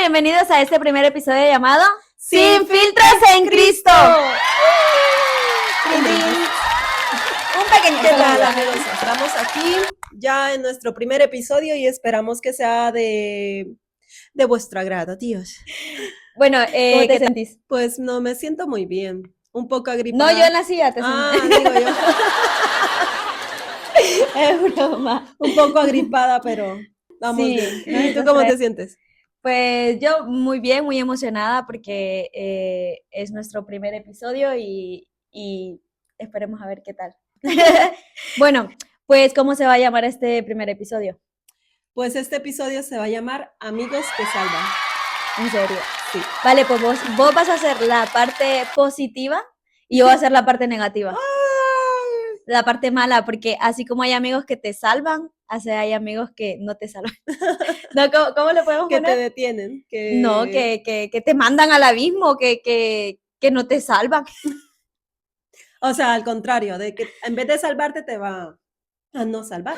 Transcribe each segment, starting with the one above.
bienvenidos a este primer episodio llamado Sin filtros en Cristo. Un pequeño ¿Qué tal, saludo. amigos? Estamos aquí ya en nuestro primer episodio y esperamos que sea de vuestro agrado, tíos. Bueno, ¿Cómo ¿qué te te sentís? Pues no, me siento muy bien. Un poco No, agripada. yo en la silla te digo yo. Es broma. Un poco agripada, pero vamos Sí, bien. nos ¿Y tú estás cómo te trayendo- sientes? Pues yo muy bien, muy emocionada porque es nuestro primer episodio y esperemos a ver qué tal. Bueno, pues ¿cómo se va a llamar este primer episodio? Pues este episodio se va a llamar Amigos que Salvan. En serio. Sí. Vale, pues vos vas a hacer la parte positiva y yo voy a hacer la parte negativa. La parte mala, porque así como hay amigos que te salvan, así hay amigos que no te salvan. No, ¿cómo le podemos Que te poner? detienen. No, que te mandan al abismo, que no te salvan. O sea, al contrario, de que en vez de salvarte te va a no salvar.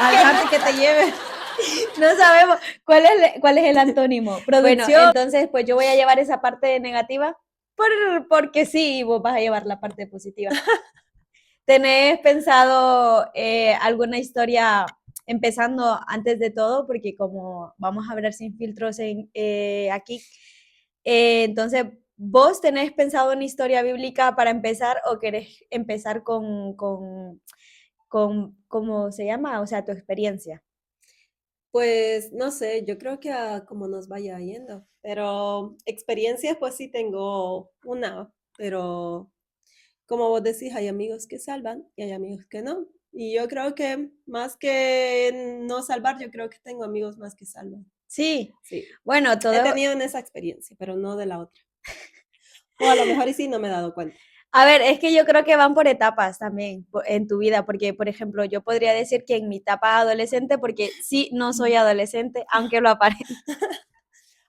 A dejarte que te lleve. No sabemos cuál es el antónimo. Bueno, Producción. entonces pues yo voy a llevar esa parte negativa porque sí, y vos vas a llevar la parte positiva. ¿Tenés pensado alguna historia empezando antes de todo? Porque como vamos a hablar sin filtros aquí, entonces, ¿vos tenés pensado una historia bíblica para empezar o querés empezar con ¿cómo se llama? O sea, tu experiencia. Pues no sé, yo creo que a como nos vaya yendo, pero experiencias pues sí tengo una, pero como vos decís, hay amigos que salvan y hay amigos que no. Y yo creo que más que no salvar, yo creo que tengo amigos más que salvan. Sí, Sí, bueno, he todo. tenido en esa experiencia, pero no de la otra. O a lo mejor y sí no me he dado cuenta. A ver, es que yo creo que van por etapas también en tu vida, porque, por ejemplo, yo podría decir que en mi etapa adolescente, porque sí, no soy adolescente, aunque lo aparente.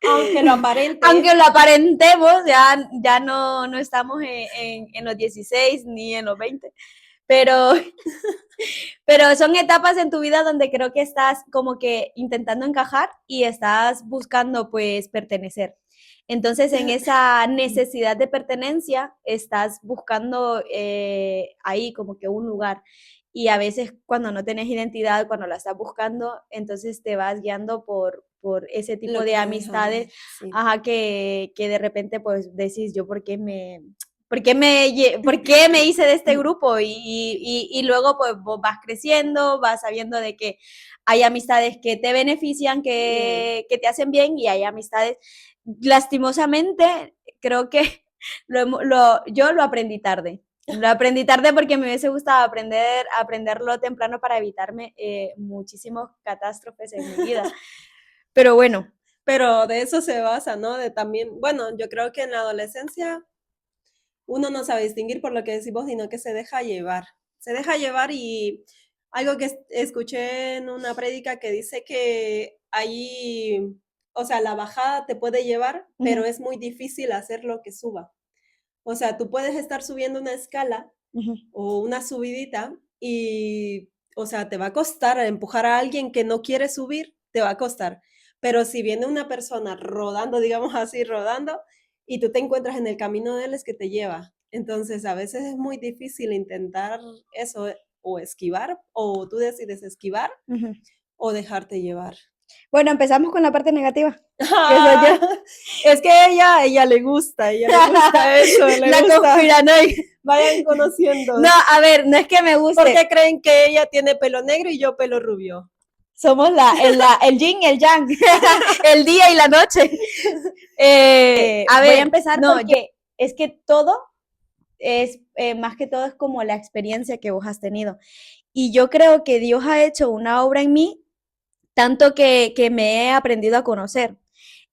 Aunque lo aparente. Aunque lo aparentemos, ya no estamos en los 16 ni en los 20, pero, pero son etapas en tu vida donde creo que estás como que intentando encajar y estás buscando pues pertenecer. Entonces, en esa necesidad de pertenencia, estás buscando ahí como que un lugar. Y a veces cuando no tenés identidad, cuando la estás buscando, entonces te vas guiando por ese tipo Lo de que me amistades, dejaron, sí. ajá, que de repente pues decís, yo ¿por qué me hice de este grupo? Y luego pues vos vas creciendo, vas sabiendo de que hay amistades que te benefician, que te hacen bien y hay amistades, lastimosamente, creo que yo lo aprendí tarde. Lo aprendí tarde porque me hubiese gustado aprenderlo temprano para evitarme muchísimas catástrofes en mi vida. Pero bueno. Pero de eso se basa, ¿no? De también, bueno, yo creo que en la adolescencia uno no sabe distinguir por lo que decimos, sino que se deja llevar. Se deja llevar y algo que escuché en una prédica que dice que ahí, o sea, la bajada te puede llevar, pero es muy difícil hacer lo que suba. O sea, tú puedes estar subiendo una escala o una subidita y, o sea, te va a costar empujar a alguien que no quiere subir, te va a costar. Pero si viene una persona rodando, digamos así, rodando, y tú te encuentras en el camino de él, es que te lleva. Entonces, a veces es muy difícil intentar eso, o esquivar, o tú decides esquivar, o dejarte llevar. Bueno, empezamos con la parte negativa. Es que a ella le gusta eso, La conspiranoia. Vayan conociendo. No, a ver, no es que me guste. ¿Por qué creen que ella tiene pelo negro y yo pelo rubio? Somos el yin y el yang, el día y la noche. A ver, voy a empezar porque es que todo es, más que todo es como la experiencia que vos has tenido. Y yo creo que Dios ha hecho una obra en mí, tanto que me he aprendido a conocer.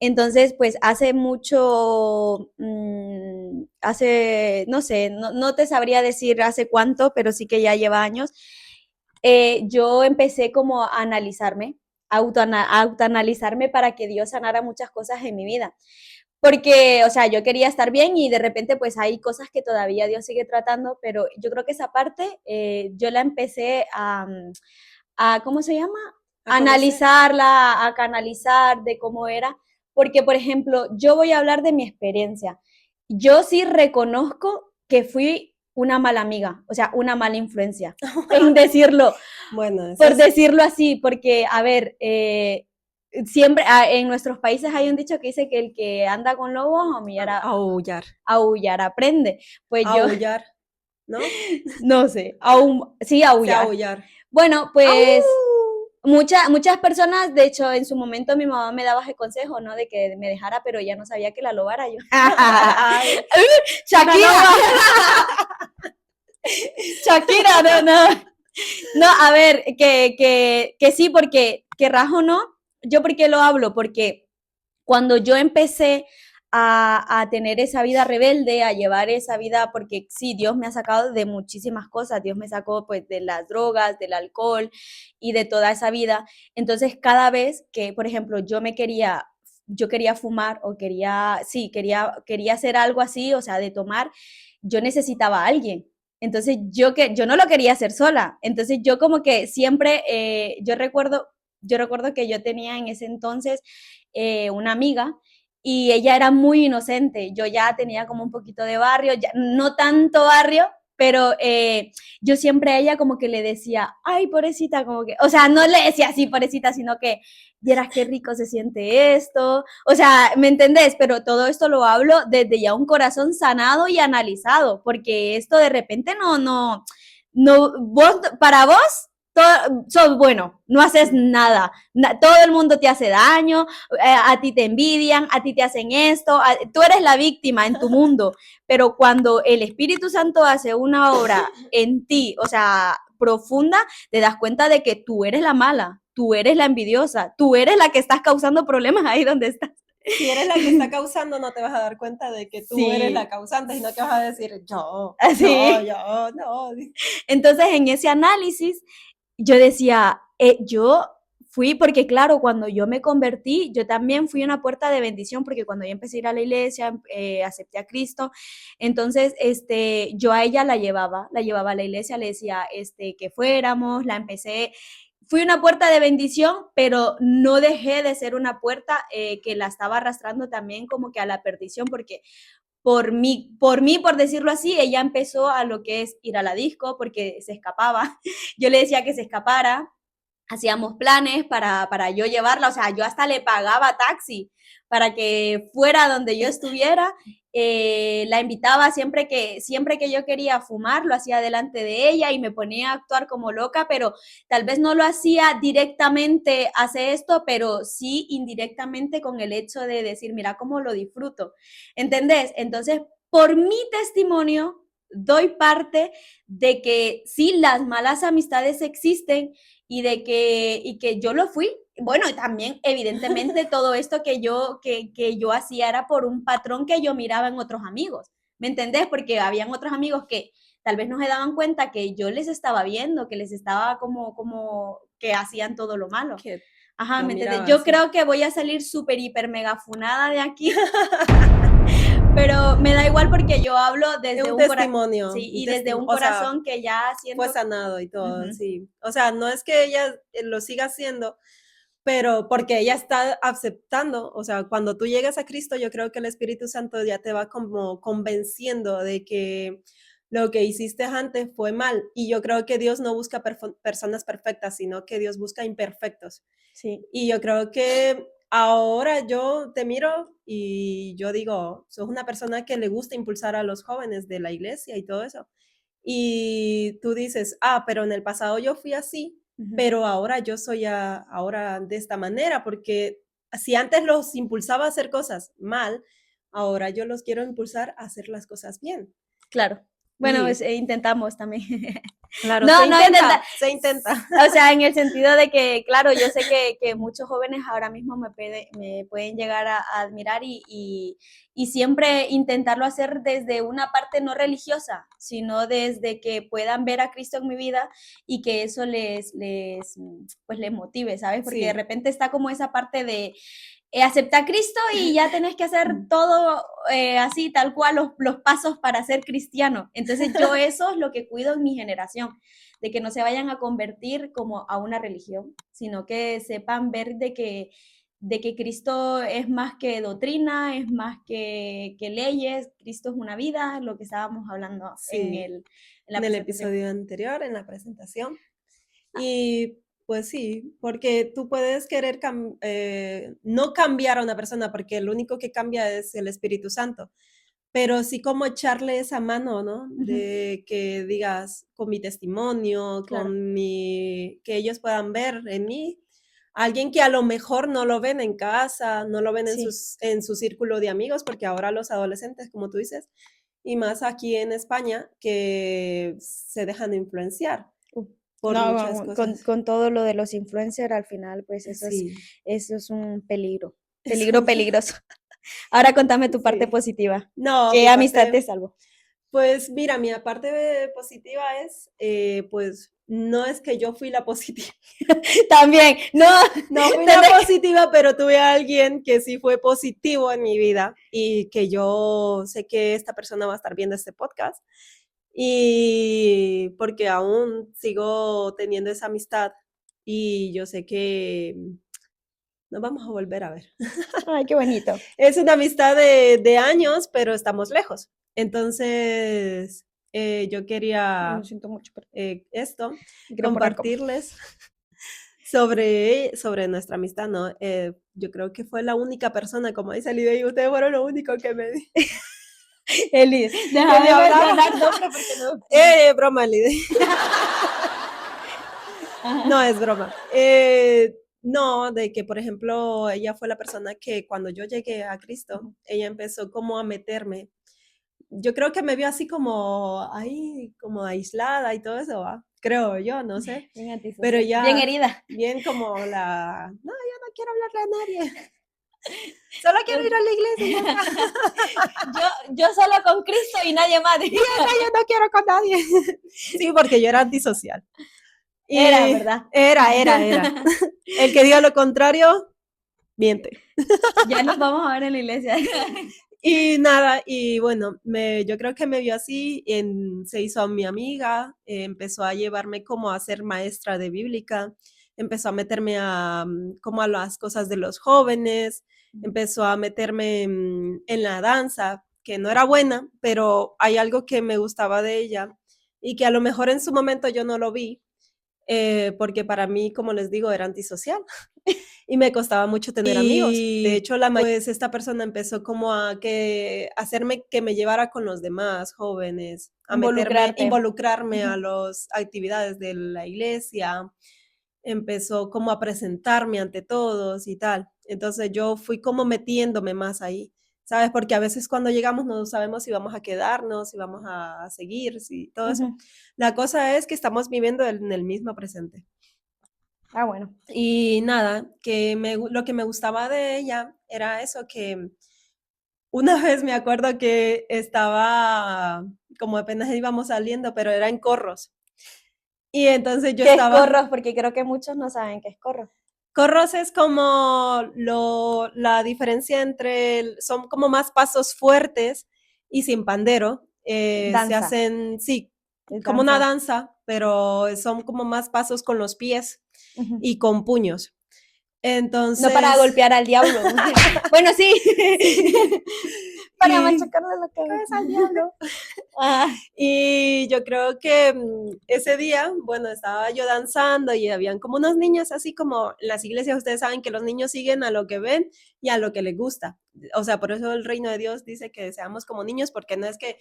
Entonces, pues hace mucho, no sé, no te sabría decir hace cuánto, pero sí que ya lleva años, yo empecé como a analizarme, autoanalizarme para que Dios sanara muchas cosas en mi vida. Porque, o sea, yo quería estar bien y de repente pues hay cosas que todavía Dios sigue tratando, pero yo creo que esa parte yo la empecé ¿cómo se llama? A Analizarla, a canalizar de cómo era, porque, por ejemplo, yo voy a hablar de mi experiencia. Yo sí reconozco que fui una mala amiga, o sea, una mala influencia, en decirlo, Bueno, eso por es decirlo así, porque, a ver, siempre en nuestros países hay un dicho que dice que el que anda con lobos aullar, aullar aprende. Pues yo, aullar, ¿no? no sé, sí, Sí, aullar. aullar. Bueno, ¡Au! pues muchas personas, de hecho, en su momento mi mamá me daba ese consejo, ¿no? De que me dejara, pero ya no sabía que la lobara yo. Ay, una Shakira, loba. Shakira, no, no. No, a ver, que sí, porque, que rajo no, yo por qué lo hablo, porque cuando yo empecé a tener esa vida rebelde, a llevar esa vida, porque sí, Dios me ha sacado de muchísimas cosas, Dios me sacó pues de las drogas, del alcohol y de toda esa vida. Entonces, cada vez que, por ejemplo, yo quería fumar o quería hacer algo así, o sea, de tomar, yo necesitaba a alguien. Entonces, yo no lo quería hacer sola. Entonces, yo como que siempre, yo recuerdo que yo tenía en ese entonces una amiga y ella era muy inocente. Yo ya tenía como un poquito de barrio, ya, no tanto barrio, pero yo siempre a ella como que le decía, ay, pobrecita, como que, o sea, no le decía así, pobrecita, sino que, vieras qué rico se siente esto, o sea, ¿me entendés? Pero todo esto lo hablo desde ya un corazón sanado y analizado, porque esto de repente para vos sos bueno, no haces nada, todo el mundo te hace daño, a ti te envidian, a ti te hacen esto, tú eres la víctima en tu mundo, pero cuando el Espíritu Santo hace una obra en ti, o sea, profunda, te das cuenta de que tú eres la mala, tú eres la envidiosa, tú eres la que estás causando problemas ahí donde estás. Si eres la que está causando, no te vas a dar cuenta de que tú eres la Sí, causante, sino que vas a decir, así. no. Entonces, en ese análisis, yo decía, yo fui, porque claro, cuando yo me convertí, yo también fui una puerta de bendición, porque cuando yo empecé a ir a la iglesia, acepté a Cristo, entonces, yo a ella la llevaba a la iglesia, le decía, que fuéramos, fui una puerta de bendición, pero no dejé de ser una puerta que la estaba arrastrando también como que a la perdición, porque por decirlo así, ella empezó a lo que es ir a la disco porque se escapaba. Yo le decía que se escapara, hacíamos planes para yo llevarla, o sea, yo hasta le pagaba taxi para que fuera donde yo estuviera, la invitaba siempre que yo quería fumar, lo hacía delante de ella y me ponía a actuar como loca, pero tal vez no lo hacía directamente, hace esto, pero sí indirectamente con el hecho de decir, mira cómo lo disfruto, ¿entendés? Entonces, por mi testimonio, doy parte de que sí, las malas amistades existen, y que yo lo fui. Bueno, y también evidentemente todo esto que yo hacía era por un patrón que yo miraba en otros amigos, ¿me entendés? Porque habían otros amigos que tal vez no se daban cuenta que yo les estaba viendo, que les estaba como que hacían todo lo malo. Que Ajá, lo ¿me entiendes? miraba Yo así. creo que voy a salir súper, hiper, mega funada de aquí, pero me da igual porque yo hablo Es desde un un corazón, testimonio, sí, y desde un o sea, corazón que ya fue siento, sanado y uh todo, -huh, sí. O sea, no es que ella lo siga haciendo, pero porque ella está aceptando, o sea, cuando tú llegas a Cristo, yo creo que el Espíritu Santo ya te va como convenciendo de que lo que hiciste antes fue mal. Y yo creo que Dios no busca personas perfectas, sino que Dios busca imperfectos. sí. Y yo creo que ahora yo te miro y yo digo, sos una persona que le gusta impulsar a los jóvenes de la iglesia y todo eso. Y tú dices, pero en el pasado yo fui así, Uh -huh. pero ahora yo soy ahora de esta manera, porque si antes los impulsaba a hacer cosas mal, ahora yo los quiero impulsar a hacer las cosas bien. Claro. Bueno, pues, Y intentamos también. claro, No, no intenta. se intenta. O sea, en el sentido de que, claro, yo sé que muchos jóvenes ahora mismo me pueden llegar a admirar y siempre intentarlo hacer desde una parte no religiosa, sino desde que puedan ver a Cristo en mi vida y que eso pues les motive, ¿sabes? Porque de Sí. repente está como esa parte de aceptar a Cristo y ya tenés que hacer todo así, tal cual, los pasos para ser cristiano. Entonces yo eso es lo que cuido en mi generación, de que no se vayan a convertir como a una religión, sino que sepan ver de que de que Cristo es más que doctrina, es más que leyes, Cristo es una vida, lo que estábamos hablando Sí, en la en el presentación. episodio anterior, en la presentación. Y pues sí, porque tú puedes querer no cambiar a una persona, porque lo único que cambia es el Espíritu Santo, pero sí como echarle esa mano, ¿no? De que digas con mi testimonio, Claro. que ellos puedan ver en mí. Alguien que a lo mejor no lo ven en casa, no lo ven Sí. en su círculo de amigos, porque ahora los adolescentes, como tú dices, y más aquí en España, que se dejan influenciar por muchas No, cosas. con todo lo de los influencers, al final, pues Sí, eso es un peligro, es peligroso. Ahora contame tu parte sí. positiva. No, ¿Qué mi amistad te parte, salvó? pues mira, mi parte positiva es, pues no es que yo fui la positiva, También, no, no fui la positiva, pero tuve a alguien que sí fue positivo en mi vida y que yo sé que esta persona va a estar viendo este podcast y porque aún sigo teniendo esa amistad y yo sé que nos vamos a volver a ver. Ay, qué bonito. Es una amistad de años, pero estamos lejos. Entonces, yo Lo quería siento mucho, pero esto, quiero poner como. compartirles sobre nuestra amistad, ¿no? Yo creo que fue la única persona, como dice Lidia, y ustedes fueron lo único que me Eli, que deja me de hablaba. mencionar nombre porque no. Broma, Lidia. No, Ajá. es broma. No, de que, por ejemplo, ella fue la persona que cuando yo llegué a Cristo, ella empezó como a meterme. Yo creo que me vio así como ahí, como aislada y todo eso, ¿va? Creo yo, no sé. Bien Pero antisocial. Bien ya, herida. bien como no, yo no quiero hablarle a nadie. Solo quiero ir a la iglesia y ya está. Yo solo con Cristo y nadie más. Y ya está, yo no quiero con nadie. Sí, porque yo era antisocial. Era, Y ¿verdad? era. El que diga lo contrario, miente. Ya nos vamos a ver en la iglesia. Y nada, y bueno, yo creo que me vio así, se hizo mi amiga, empezó a llevarme como a ser maestra de bíblica, empezó a meterme como a las cosas de los jóvenes, empezó a meterme en la danza, que no era buena, pero hay algo que me gustaba de ella y que a lo mejor en su momento yo no lo vi, porque para mí, como les digo, era antisocial y me costaba mucho tener amigos. De hecho, pues esta persona empezó como hacerme que me llevara con los demás jóvenes, Involucrarte. involucrarme a las actividades de la iglesia, empezó como a presentarme ante todos y tal. Entonces yo fui como metiéndome más ahí, ¿sabes? Porque a veces cuando llegamos no sabemos si vamos a quedarnos, si vamos a seguir, si todo eso. La cosa es que estamos viviendo en el mismo presente. Ah, bueno. Y nada, lo que me gustaba de ella era eso, que una vez me acuerdo que estaba, como apenas íbamos saliendo, pero era en Corros. Y entonces yo ¿Qué es estaba, corros? Porque creo que muchos no saben qué es corros. Corros es como la diferencia son como más pasos fuertes y sin pandero. Se Danza. hacen, sí, Es como una danza. danza, pero son como más pasos con los pies y con puños. No para Entonces, golpear al diablo. Bueno, sí. sí. Para Y machacarle la cabeza. cabeza al diablo. Ah, Y yo creo que ese día, bueno, estaba yo danzando y habían como unos niños, así como en las iglesias ustedes saben que los niños siguen a lo que ven y a lo que les gusta. O sea, por eso el reino de Dios dice que seamos como niños, porque no es que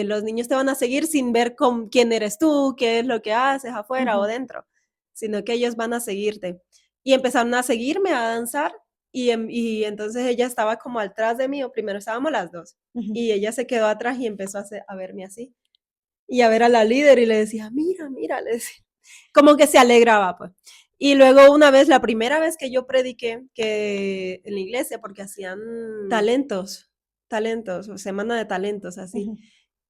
los niños te van a seguir sin ver quién eres tú, qué es lo que haces afuera o dentro, sino que ellos van a seguirte. Y empezaron a seguirme, a danzar, y entonces ella estaba como atrás de mí, o primero estábamos las dos, y ella se quedó atrás y empezó a verme así, y a ver a la líder, y le decía, mira, mira, le decía, como que se alegraba, pues. Y luego una vez, la primera vez que yo prediqué que en la iglesia, porque hacían talentos, o semana de talentos, así.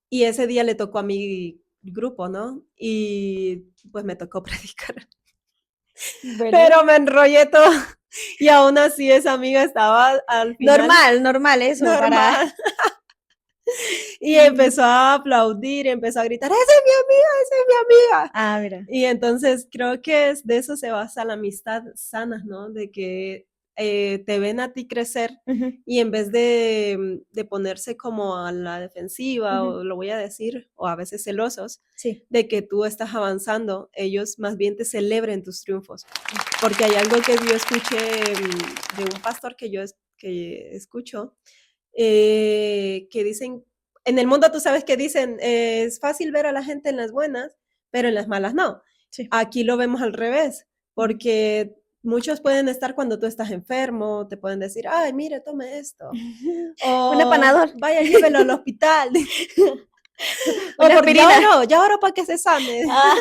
Y ese día le tocó a mi grupo, ¿no? Y pues me tocó predicar. bueno. Pero me enrollé todo. Y aún así esa amiga estaba al final. Normal eso. Normal. Y empezó a aplaudir, empezó a gritar, esa es mi amiga, esa es mi amiga. Ah, mira. Y entonces creo que de eso se basa la amistad sana, ¿no? De que te ven a ti crecer Ujú, y en vez de ponerse como a la defensiva, ujú, o lo voy a decir, o a veces celosos, sí. de que tú estás avanzando, ellos más bien te celebren tus triunfos. Porque hay algo que yo escuché de un pastor que escucho, que dicen, en el mundo tú sabes que dicen, es fácil ver a la gente en las buenas, pero en las malas no. Sí. Aquí lo vemos al revés, Ujú. porque muchos pueden estar cuando tú estás enfermo, te pueden decir, ay, mire, tome esto, Un o apanador. vaya, llévelo al hospital, o Una porque aspirina. ya oro para que se sane. Ah,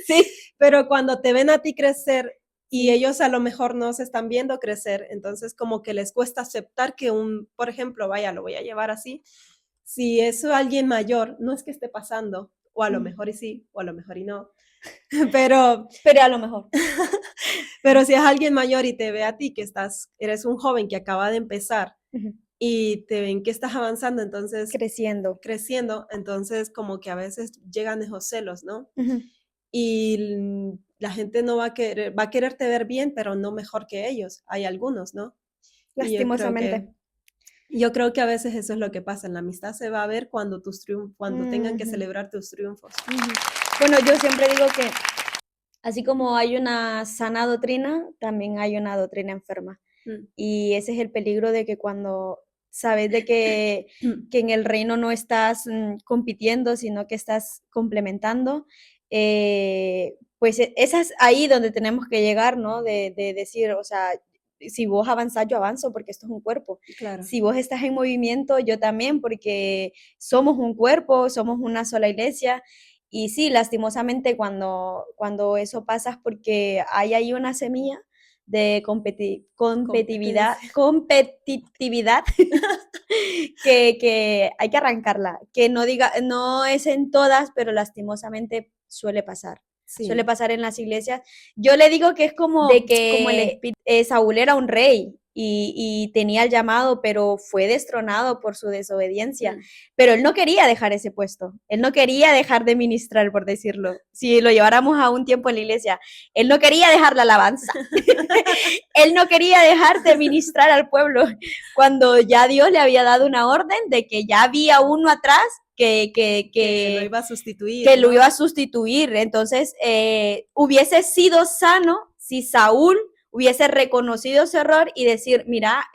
sí. Pero cuando te ven a ti crecer y Sí. ellos a lo mejor no se están viendo crecer, entonces como que les cuesta aceptar que por ejemplo, vaya, lo voy a llevar así, si es alguien mayor, no es que esté pasando, o a lo Mm. mejor y sí, o a lo mejor y no, pero, Pero a lo mejor. pero si es alguien mayor y te ve a ti que eres un joven que acaba de empezar Ujú. y te ven que estás avanzando, entonces Creciendo. creciendo, entonces como que a veces llegan esos celos, ¿no? Ujú. Y la gente no va a quererte ver bien, pero no mejor que ellos. Hay algunos, ¿no? Y Lastimosamente. yo creo que a veces eso es lo que pasa. En la amistad se va a ver cuando tengan que Ujú, celebrar tus triunfos. ujú. Bueno, yo siempre digo que así como hay una sana doctrina, también hay una doctrina enferma. Mm. Y ese es el peligro de que cuando sabes de que en el reino no estás compitiendo, sino que estás complementando, pues esa es ahí donde tenemos que llegar, ¿no? De decir, o sea, si vos avanzás, yo avanzo porque esto es un cuerpo. Claro. Si vos estás en movimiento, yo también, porque somos un cuerpo, somos una sola iglesia. Y sí, lastimosamente cuando eso pasa es porque hay ahí una semilla de Competencia. competitividad que hay que arrancarla, que no diga, no es en todas, pero lastimosamente suele pasar. Suele Sí. pasar en las iglesias. Yo le digo que es De como el que espíritu. Saúl era un rey y tenía el llamado, pero fue destronado por su desobediencia. mm, Pero él no quería dejar ese puesto. Él no quería dejar de ministrar, por decirlo. Si lo lleváramos a un tiempo en la iglesia, él no quería dejar la alabanza. Él no quería dejar de ministrar al pueblo cuando ya Dios le había dado una orden de que ya había uno atrás que lo iba a sustituir, que lo iba ¿no? a sustituir. Entonces, hubiese sido sano si Saúl hubiese reconocido ese error y decir, mira,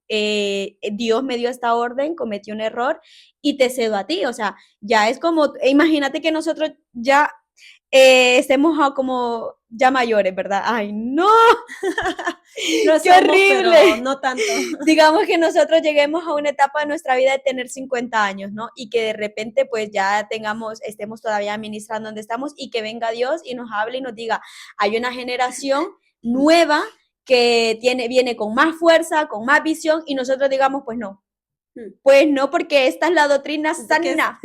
Dios me dio esta orden, cometí un error y te cedo a ti. O sea, ya es como, imagínate que nosotros ya estemos como ya mayores, ¿verdad? Ay, no, Lo qué somos, pero horrible. no tanto. Digamos que nosotros lleguemos a una etapa de nuestra vida de tener 50 años, ¿no? Y que de repente pues ya estemos todavía ministrando donde estamos y que venga Dios y nos hable y nos diga, hay una generación nueva que viene con más fuerza, con más visión y nosotros digamos, pues no, porque esta es la doctrina Que, sana.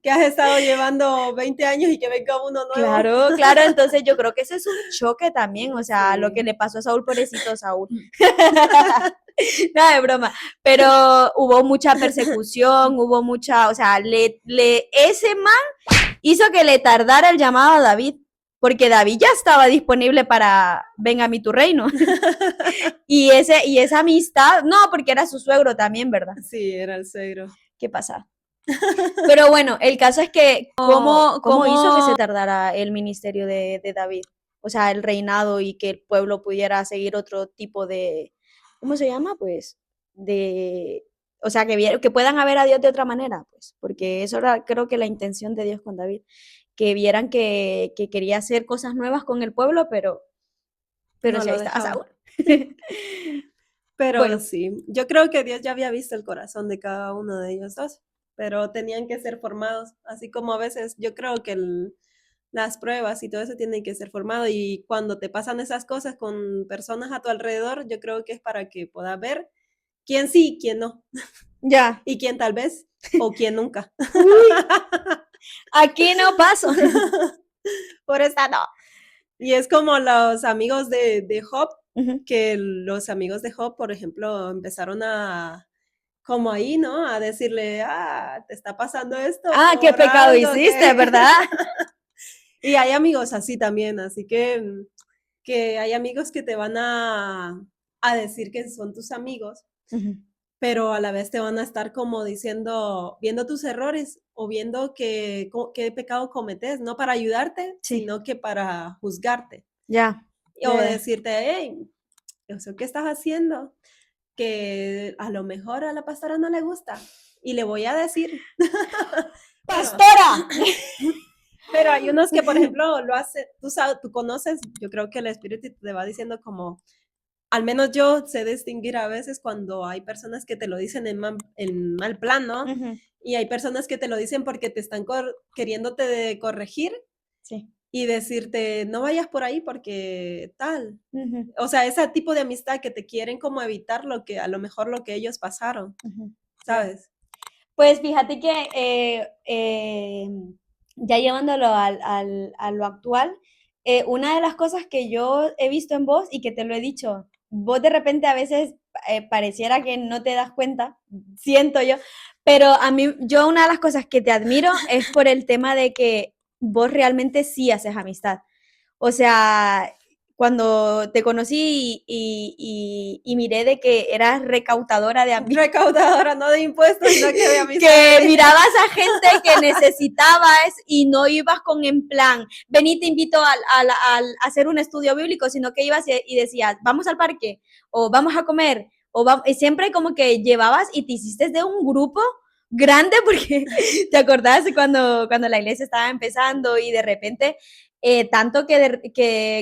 que has estado llevando 20 años y que venga uno nuevo. Claro, claro, entonces yo creo que ese es un choque también, o sea, lo que Sí. le pasó a Saúl, pobrecito Saúl. Nada de broma, pero hubo mucha persecución, hubo mucha, o sea, ese man hizo que le tardara el llamado a David, porque David ya estaba disponible para ven a mí tu reino. Y esa amistad, no, porque era su suegro también, ¿verdad? Sí, era el suegro. ¿Qué pasa? Pero bueno, el caso es que, ¿cómo hizo que se tardara el ministerio de David? O sea, el reinado y que el pueblo pudiera seguir otro tipo de, ¿cómo se llama? Pues, o sea, que puedan ver a Dios de otra manera, pues, porque eso era, creo que la intención de Dios con David, que vieran que quería hacer cosas nuevas con el pueblo, pero No si ahí lo estaba dejaba. Saúl. Pero Bueno, sí, yo creo que Dios ya había visto el corazón de cada uno de ellos dos, pero tenían que ser formados, así como a veces yo creo que las pruebas y todo eso tienen que ser formado y cuando te pasan esas cosas con personas a tu alrededor, yo creo que es para que puedas ver quién sí y quién no, ya. y quién tal vez, o quién nunca. Uy, aquí no paso. Por esta no. Y es como los amigos de Job, Ujú. que los amigos de Job, por ejemplo, empezaron como ahí, ¿no? A decirle, te está pasando esto Ah, qué por pecado algo hiciste, que... ¿verdad? Y hay amigos así también, así que hay amigos que te van a a decir que son tus amigos, Ujú. pero a la vez te van a estar como diciendo, viendo tus errores o viendo qué pecado cometes, no para ayudarte, Sí, sino que para juzgarte. ya. O De- decirte, hey, ¿eso qué estás haciendo? Que a lo mejor a la pastora no le gusta. Y le voy a decir. Pero, ¡Pastora! pero hay unos que, por ejemplo, lo hacen, tú conoces, yo creo que el espíritu te va diciendo como, al menos yo sé distinguir a veces cuando hay personas que te lo dicen en mal plan, ¿no? Ujú. Y hay personas que te lo dicen porque te están queriéndote de corregir Sí. y decirte, no vayas por ahí porque tal. Ujú, O sea, ese tipo de amistad que te quieren como evitar lo que, a lo mejor lo que ellos pasaron, ujú. Ya. ¿sabes? Pues fíjate que ya llevándolo a lo actual, una de las cosas que yo he visto en vos y que te lo he dicho, vos de repente a veces pareciera que no te das cuenta, siento yo, pero a mí, yo una de las cosas que te admiro es por el tema de que vos realmente sí haces amistad. O sea, cuando te conocí y miré de que eras recaudadora de amigos, Recaudadora, no de impuestos, sino que de que amistades. mirabas a gente que necesitabas y no ibas con en plan, vení, te invito a hacer un estudio bíblico, sino que ibas y decías, vamos al parque, o vamos a comer, y siempre como que llevabas y te hiciste de un grupo grande porque te acordás cuando la iglesia estaba empezando y de repente tanto que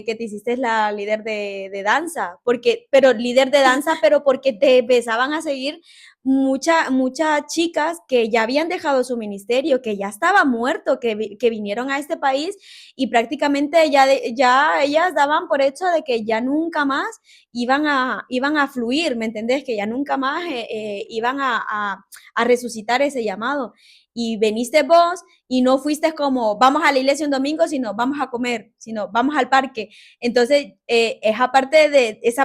te hiciste la líder de danza, pero líder de danza, pero porque te empezaban a seguir muchas chicas que ya habían dejado su ministerio, que ya estaba muerto, que vinieron a este país y prácticamente ya ellas daban por hecho de que ya nunca más iban a fluir, ¿me entendés? Que ya nunca más iban a resucitar ese llamado. Y veniste vos y no fuiste como vamos a la iglesia un domingo, sino vamos a comer, sino vamos al parque. Entonces, esa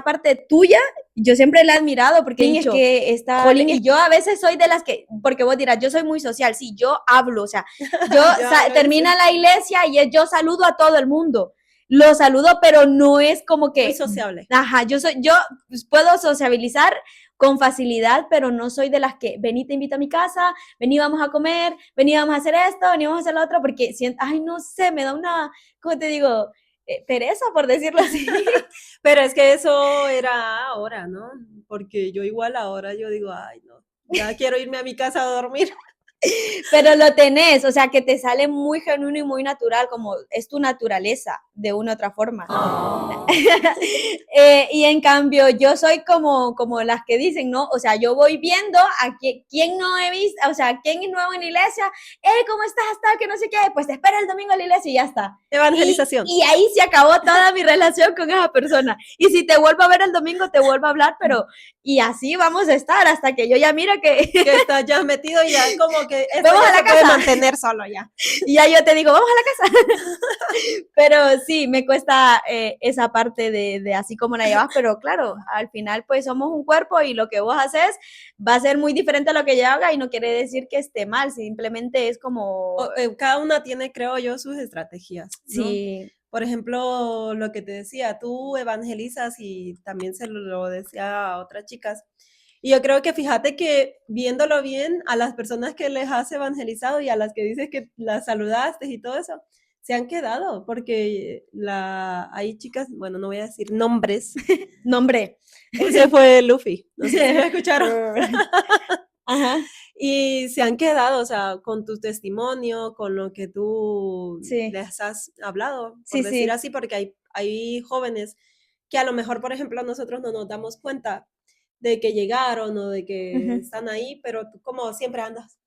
parte tuya yo siempre la he admirado porque he dicho, es que está, jolín, y yo a veces soy de las que, porque vos dirás, yo soy muy social, sí, yo hablo, o sea, yo termina la iglesia y yo saludo a todo el mundo, lo saludo, pero no es como Muy que, sociable. ajá, yo pues, puedo sociabilizar con facilidad, pero no soy de las que, vení, te invito a mi casa, vení, vamos a comer, vení, vamos a hacer esto, vení, vamos a hacer lo otro, porque, ay, no sé, me da una, ¿cómo te digo? Pereza, por decirlo así. Pero es que eso era ahora, ¿no? Porque yo igual ahora yo digo, ay, no, ya quiero irme a mi casa a dormir. Pero lo tenés, o sea, que te sale muy genuino y muy natural, como es tu naturaleza, de una u otra forma. Oh. Y en cambio, yo soy como las que dicen, ¿no? O sea, yo voy viendo a quién no he visto, o sea, quién es nuevo en la iglesia, ¿cómo estás? Hasta que no sé qué, pues te espera el domingo a la iglesia y ya está. Evangelización. Y ahí se acabó toda mi relación con esa persona. Y si te vuelvo a ver el domingo, te vuelvo a hablar, pero y así vamos a estar hasta que yo ya miro que estás ya metido y ya como que esto vamos ya a la se casa. puede mantener solo ya. Y ya yo te digo, vamos a la casa. Pero sí, me cuesta esa parte de así como la llevas, pero claro, al final pues somos un cuerpo y lo que vos haces va a ser muy diferente a lo que yo haga y no quiere decir que esté mal, simplemente es como... Cada una tiene, creo yo, sus estrategias, ¿no? Sí. Por ejemplo, lo que te decía, tú evangelizas y también se lo decía a otras chicas. Y yo creo que fíjate que viéndolo bien, a las personas que les has evangelizado y a las que dices que las saludaste y todo eso, se han quedado, porque hay chicas, bueno, no voy a decir nombres. Nombre. Ese fue Luffy, no sé si lo escucharon. Ajá. Y se han quedado, o sea, con tu testimonio, con lo que tú Sí. les has hablado, por Sí, decir sí. así, porque hay jóvenes que a lo mejor, por ejemplo, nosotros no nos damos cuenta de que llegaron o de que están ahí, pero tú como siempre andas.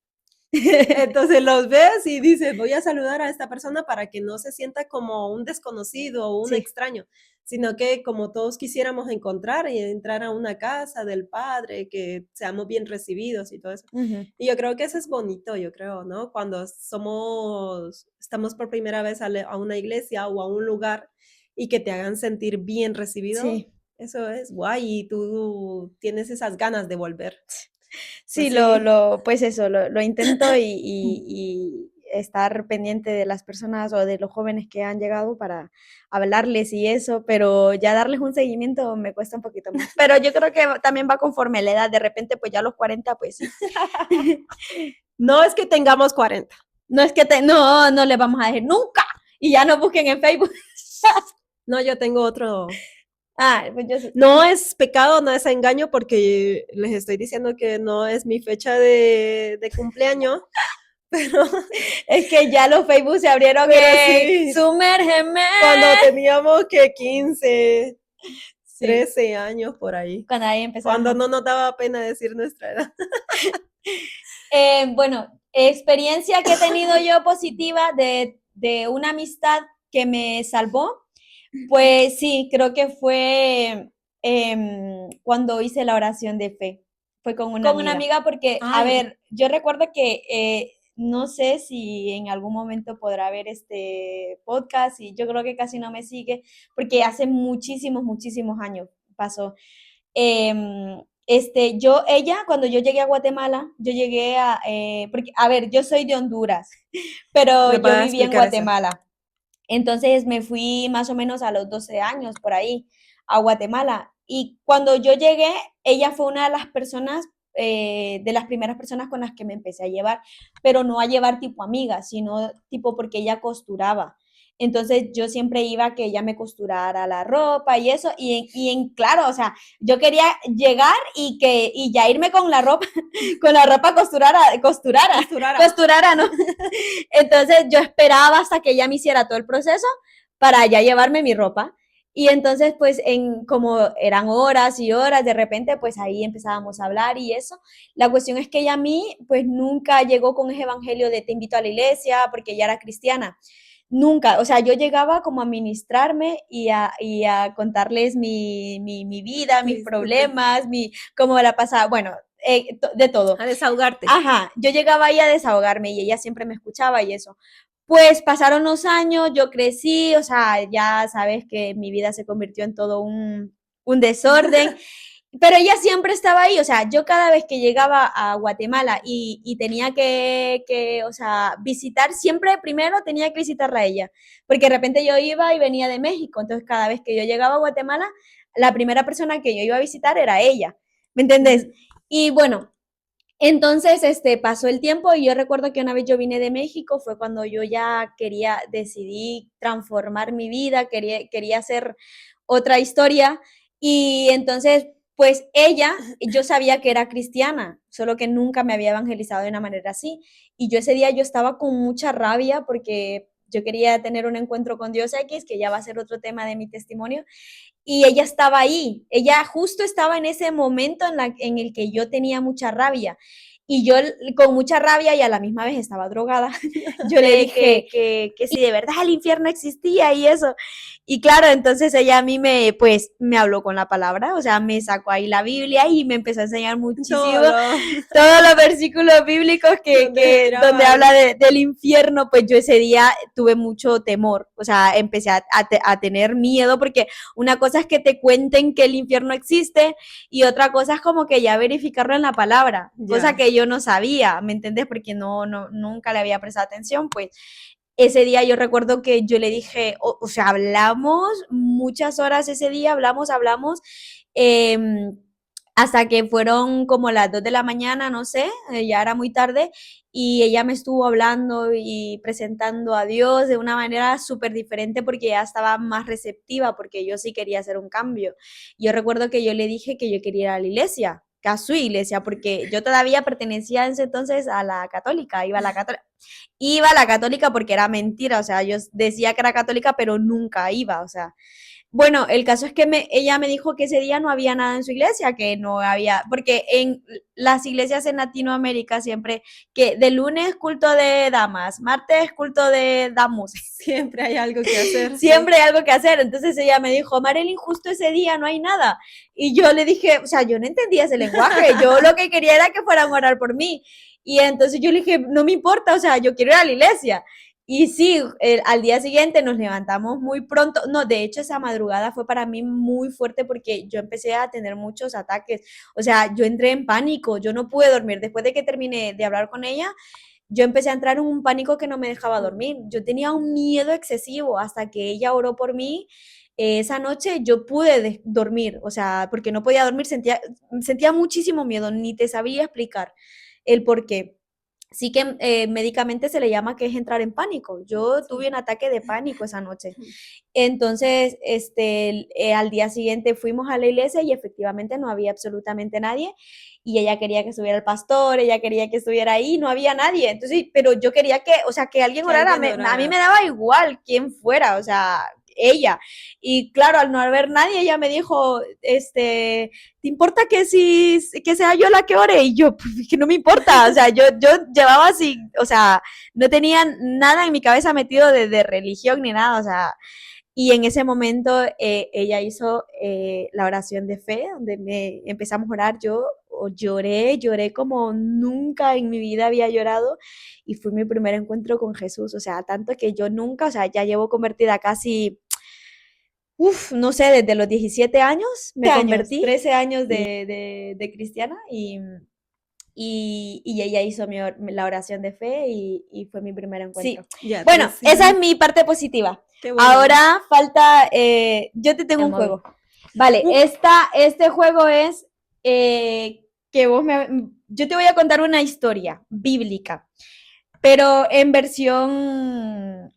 Entonces los ves y dices, voy a saludar a esta persona para que no se sienta como un desconocido o un Sí. extraño, sino que como todos quisiéramos encontrar y entrar a una casa del Padre, que seamos bien recibidos y todo eso. Y yo creo que eso es bonito, yo creo, ¿no? Cuando estamos por primera vez a una iglesia o a un lugar y que te hagan sentir bien recibido, Sí. eso es guay y tú tienes esas ganas de volver. Sí, Pues sí. pues eso, lo intento y estar pendiente de las personas o de los jóvenes que han llegado para hablarles y eso, pero ya darles un seguimiento me cuesta un poquito más. Pero yo creo que también va conforme la edad, de repente pues ya a los 40 pues sí. No es que tengamos 40. No es que no les vamos a decir nunca y ya no busquen en Facebook. No, yo tengo otro. Ah, pues yo sí. No es pecado, no es engaño, porque les estoy diciendo que no es mi fecha de cumpleaños, pero Es que ya los Facebook se abrieron Pero en sí. Sumérgeme. cuando teníamos que 15, Sí, 13 años por ahí, cuando ahí empezaron. cuando no nos daba pena decir nuestra edad. Bueno, experiencia que he tenido yo positiva de una amistad que me salvó, pues sí, creo que fue cuando hice la oración de fe. Fue con una amiga porque, a Ay. ver, yo recuerdo que no sé si en algún momento podrá ver este podcast y yo creo que casi no me sigue porque hace muchísimos, muchísimos años pasó. Cuando yo llegué a Guatemala, yo llegué porque, a ver, yo soy de Honduras, pero ¿Me yo puedes viví en explicar eso? Guatemala. Entonces me fui más o menos a los 12 años por ahí a Guatemala. Y cuando yo llegué, ella fue una de las personas, de las primeras personas con las que me empecé a llevar, pero no a llevar tipo amiga, sino tipo porque ella costuraba. Entonces yo siempre iba a que ella me costurara la ropa y eso, claro, o sea, yo quería llegar y ya irme con la ropa, con la ropa costurara, ¿no? Entonces yo esperaba hasta que ella me hiciera todo el proceso para ya llevarme mi ropa. Y entonces, pues, como eran horas y horas, de repente, pues ahí empezábamos a hablar y eso. La cuestión es que ella a mí, pues, nunca llegó con ese evangelio de te invito a la iglesia, porque ella era cristiana. Nunca, o sea, yo llegaba como a ministrarme y a contarles mi vida, mis problemas, cómo la pasaba, bueno, de todo. A desahogarte. Ajá, yo llegaba ahí a desahogarme y ella siempre me escuchaba y eso. Pues pasaron los años, yo crecí, o sea, ya sabes que mi vida se convirtió en todo un desorden, pero ella siempre estaba ahí, o sea, yo cada vez que llegaba a Guatemala y tenía o sea, visitar, siempre primero tenía que visitarla a ella, porque de repente yo iba y venía de México, entonces cada vez que yo llegaba a Guatemala, la primera persona que yo iba a visitar era ella, ¿me entendés? Y bueno, entonces, pasó el tiempo y yo recuerdo que una vez yo vine de México, fue cuando yo ya decidí transformar mi vida, quería hacer otra historia y entonces, pues ella, yo sabía que era cristiana, solo que nunca me había evangelizado de una manera así y yo ese día yo estaba con mucha rabia porque yo quería tener un encuentro con Dios X, que ya va a ser otro tema de mi testimonio, y ella estaba ahí, ella justo estaba en ese momento en el que yo tenía mucha rabia. Y yo con mucha rabia y a la misma vez estaba drogada, yo le dije que si de verdad el infierno existía y eso. Y claro, entonces ella a mí pues, me habló con la palabra, o sea, me sacó ahí la Biblia y me empezó a enseñar muchísimo todos los versículos bíblicos donde habla del infierno, pues yo ese día tuve mucho temor, o sea, empecé a tener miedo porque una cosa es que te cuenten que el infierno existe y otra cosa es como que ya verificarlo en la palabra, cosa que yo no sabía, ¿me entiendes? Porque nunca le había prestado atención, pues ese día yo recuerdo que yo le dije, o sea, hablamos muchas horas ese día, hablamos, eh, hasta que fueron como las 2 de la mañana, no sé, ya era muy tarde, y ella me estuvo hablando y presentando a Dios de una manera súper diferente porque ya estaba más receptiva, porque yo sí quería hacer un cambio. Yo recuerdo que yo le dije que yo quería ir a la iglesia, que a su iglesia, porque yo todavía pertenecía en ese entonces a la católica, iba a la católica porque era mentira, o sea, yo decía que era católica, pero nunca iba, o sea, bueno, el caso es que ella me dijo que ese día no había nada en su iglesia, que no había, porque en las iglesias en Latinoamérica siempre, que de lunes culto de damas, martes culto de damos. Siempre hay algo que hacer. Siempre hay algo que hacer. Entonces ella me dijo, Marilyn, justo ese día no hay nada. Y yo le dije, o sea, yo no entendía ese lenguaje, yo lo que quería era que fueran a orar por mí. Y entonces yo le dije, no me importa, o sea, yo quiero ir a la iglesia. Y sí, al día siguiente nos levantamos muy pronto. No, de hecho esa madrugada fue para mí muy fuerte porque yo empecé a tener muchos ataques. O sea, yo entré en pánico, yo no pude dormir. Después de que terminé de hablar con ella, yo empecé a entrar en un pánico que no me dejaba dormir. Yo tenía un miedo excesivo hasta que ella oró por mí. Esa noche yo pude dormir, o sea, porque no podía dormir, sentía muchísimo miedo, ni te sabía explicar el por qué. Sí que médicamente se le llama que es entrar en pánico. Yo tuve un ataque de pánico esa noche. Entonces, al día siguiente fuimos a la iglesia y efectivamente no había absolutamente nadie. Y ella quería que estuviera el pastor, ella quería que estuviera ahí, no había nadie. Entonces, pero yo quería que, o sea, que alguien orara. A mí me daba igual quién fuera, o sea, ella. Y claro, al no haber nadie, ella me dijo, ¿te importa que sea yo la que ore? Y yo, pues, que no me importa, o sea, yo llevaba así, o sea, no tenía nada en mi cabeza metido de religión ni nada, o sea, y en ese momento ella hizo la oración de fe, donde empezamos a orar, yo lloré como nunca en mi vida había llorado, y fue mi primer encuentro con Jesús, o sea, tanto que yo nunca, o sea, ya llevo convertida casi no sé, desde los 17 años me convertí, 13 años de cristiana y ella hizo la oración de fe y fue mi primer encuentro. Sí. Bueno, esa es mi parte positiva. Bueno. Ahora falta, yo te tengo un juego. Vale, este juego es que yo te voy a contar una historia bíblica, pero en versión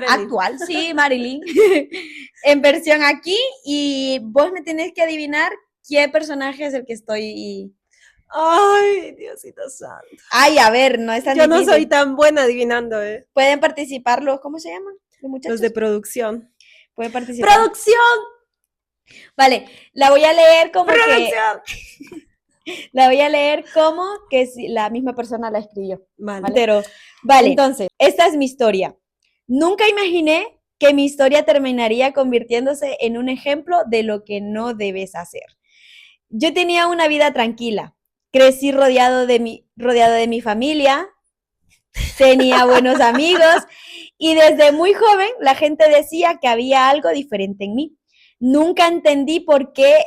actual, sí, Marilyn, en versión aquí, y vos me tenés que adivinar qué personaje es el que estoy. Ay, Diosito santo. Ay, a ver, no es tan difícil. Yo no soy tan buena adivinando, Pueden participar ¿cómo se llaman? Los de producción. Pueden participar. ¡Producción! Vale, la voy a leer como ¡producción! La voy a leer como que la misma persona la escribió. Vale. Pero, vale, entonces, esta es mi historia. Nunca imaginé que mi historia terminaría convirtiéndose en un ejemplo de lo que no debes hacer. Yo tenía una vida tranquila. Crecí rodeado de mi familia, tenía buenos amigos y desde muy joven la gente decía que había algo diferente en mí. Nunca entendí por qué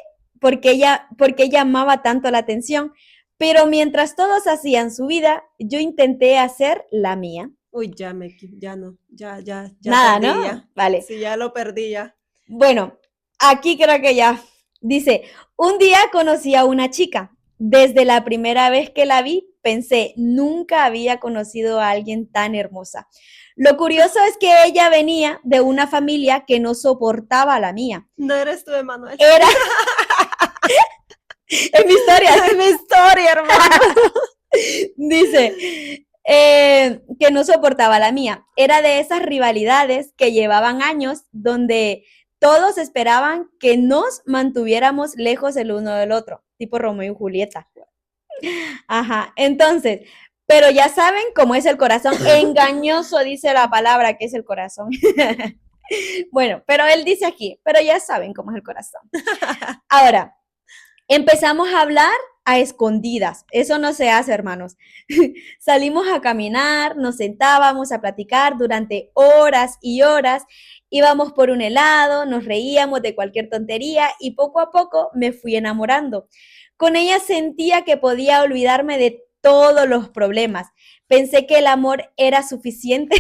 llamaba tanto la atención, pero mientras todos hacían su vida, yo intenté hacer la mía. Uy, ya no, ya nada, perdí, ¿no? Ya. Vale. Sí, ya lo perdí ya. Bueno, aquí creo que ya. Dice, un día conocí a una chica. Desde la primera vez que la vi, pensé, nunca había conocido a alguien tan hermosa. Lo curioso es que ella venía de una familia que no soportaba a la mía. No eres tú, Emanuel. Era... Es mi historia, hermano. Dice, que no soportaba la mía. Era de esas rivalidades que llevaban años donde todos esperaban que nos mantuviéramos lejos el uno del otro, tipo Romeo y Julieta. Ajá, entonces, pero ya saben cómo es el corazón. Engañoso dice la palabra que es el corazón. Bueno, pero él dice aquí, pero ya saben cómo es el corazón. Ahora, empezamos a hablar a escondidas. Eso no se hace, hermanos. Salimos a caminar, nos sentábamos a platicar durante horas y horas. Íbamos por un helado, nos reíamos de cualquier tontería y poco a poco me fui enamorando. Con ella sentía que podía olvidarme de todos los problemas. Pensé que el amor era suficiente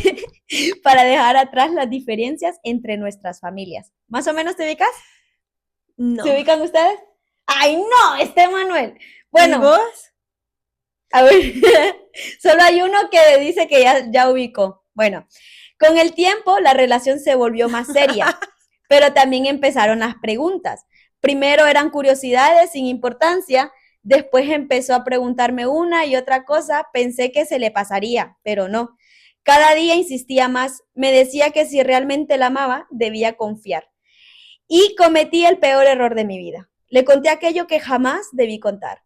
para dejar atrás las diferencias entre nuestras familias. ¿Más o menos te ubicas? No. ¿Se ubican ustedes? ¡Ay, no! Manuel. Bueno. ¿Y vos? A ver, solo hay uno que dice que ya ubicó. Bueno, con el tiempo la relación se volvió más seria, pero también empezaron las preguntas. Primero eran curiosidades sin importancia, después empezó a preguntarme una y otra cosa, pensé que se le pasaría, pero no. Cada día insistía más, me decía que si realmente la amaba, debía confiar. Y cometí el peor error de mi vida. Le conté aquello que jamás debí contar.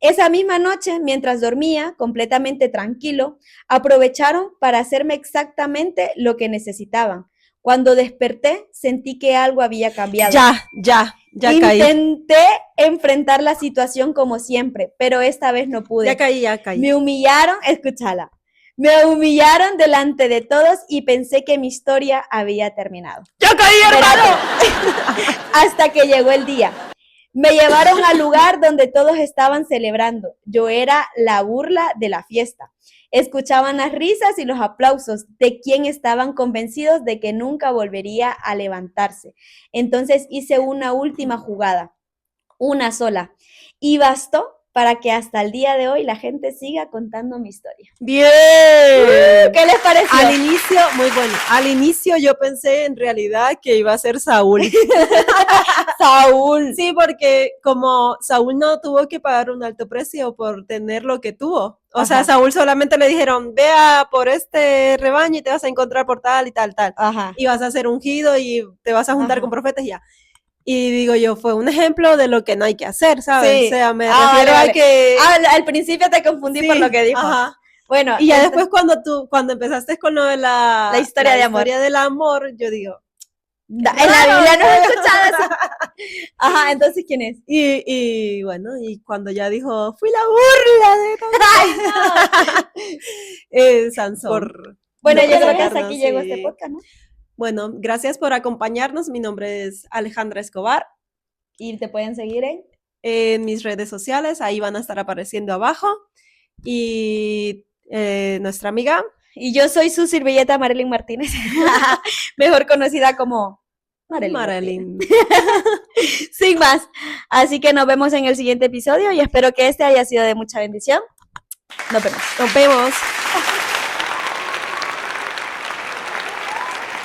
Esa misma noche, mientras dormía, completamente tranquilo, aprovecharon para hacerme exactamente lo que necesitaban. Cuando desperté, sentí que algo había cambiado. Ya caí. Intenté enfrentar la situación como siempre, pero esta vez no pude. Ya caí. Me humillaron, escúchala. Me humillaron delante de todos y pensé que mi historia había terminado. ¡Ya caí, hermano! Hasta que llegó el día. Me llevaron al lugar donde todos estaban celebrando. Yo era la burla de la fiesta. Escuchaban las risas y los aplausos de quien estaban convencidos de que nunca volvería a levantarse. Entonces hice una última jugada, una sola, y bastó para que hasta el día de hoy la gente siga contando mi historia. Bien. ¿Qué les pareció? Al inicio, muy bueno. Al inicio yo pensé en realidad que iba a ser Saúl. Saúl. Sí, porque como Saúl no tuvo que pagar un alto precio por tener lo que tuvo. O sea, Saúl solamente le dijeron, vea por este rebaño y te vas a encontrar por tal y tal, tal. Ajá. Y vas a ser ungido y te vas a juntar con profetas y ya. Y digo yo, fue un ejemplo de lo que no hay que hacer, ¿sabes? Sí. O sea, me refiero a que... Al principio te confundí por lo que dijo. Ajá. Bueno. Y ya después cuando empezaste con lo de la historia de amor. La historia del amor, yo digo... En la Biblia no he escuchado eso. Ajá, entonces, ¿quién es? Y bueno, y cuando ya dijo, fui la burla de todo. Sansón. Bueno, yo creo que hasta aquí llegó este podcast, ¿no? Bueno, gracias por acompañarnos. Mi nombre es Alejandra Escobar. Y te pueden seguir en mis redes sociales, ahí van a estar apareciendo abajo. Y nuestra amiga. Y yo soy su servilleta Marilyn Martínez, mejor conocida como Marilyn. Sin más. Así que nos vemos en el siguiente episodio y espero que este haya sido de mucha bendición. Nos vemos. Nos vemos.